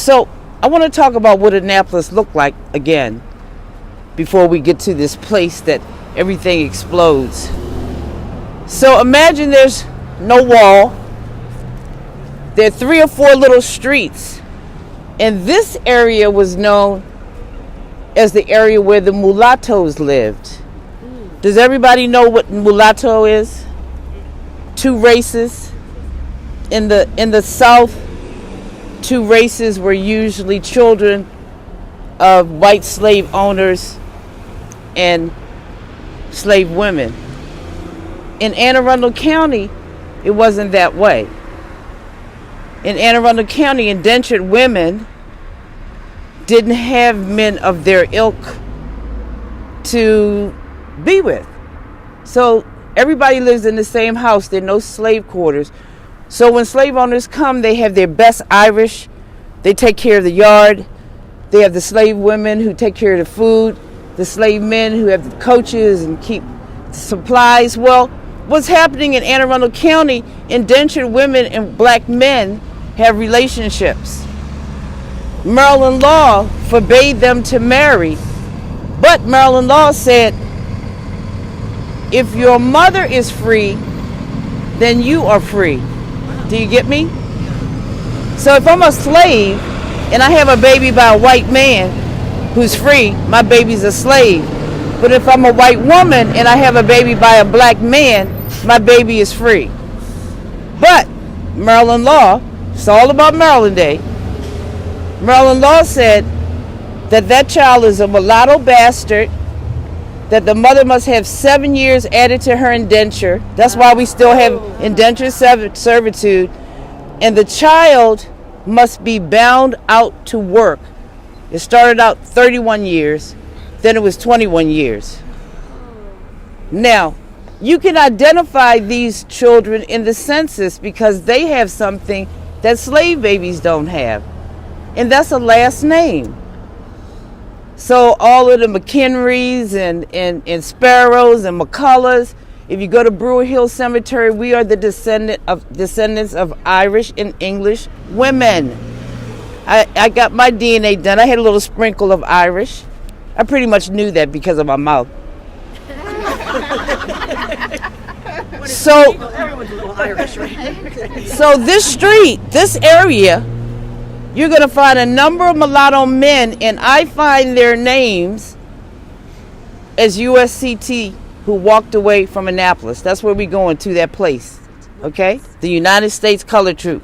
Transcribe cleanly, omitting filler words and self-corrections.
So I want to talk about what Annapolis looked like again before we get to this place that everything explodes. So imagine there's no wall. There are 3 or 4 little streets. And this area was known as the area where the mulattoes lived. Does everybody know what mulatto is? 2 races. In the South, 2 races were usually children of white slave owners and slave women. In Anne Arundel County, it wasn't that way. In Anne Arundel County, indentured women didn't have men of their ilk to be with. So everybody lives in the same house. There are no slave quarters. So when slave owners come, they have their best Irish. They take care of the yard. They have the slave women who take care of the food. The slave men who have the coaches and keep supplies. Well, what's happening in Anne Arundel County, indentured women and black men have relationships. Maryland law forbade them to marry. But Maryland law said, if your mother is free, then you are free. Do you get me? So if I'm a slave and I have a baby by a white man who's free, my baby's a slave. But if I'm a white woman and I have a baby by a black man, my baby is free. But Maryland law, it's all about Maryland Day. Maryland law said that that child is a mulatto bastard, that the mother must have 7 years added to her indenture. That's why we still have indentured servitude. And the child must be bound out to work. It started out 31 years, then it was 21 years. Now, you can identify these children in the census because they have something that slave babies don't have. And that's a last name. So all of the McHenrys and Sparrows and McCullough, if you go to Brewer Hill Cemetery, we are the descendants of Irish and English women. I got my DNA done. I had a little sprinkle of Irish. I pretty much knew that because of my mouth. So everyone's a little Irish, right? So this street, this area, you're going to find a number of mulatto men, and I find their names as USCT who walked away from Annapolis. That's where we're going to, that place. Okay? The United States Colored Troop.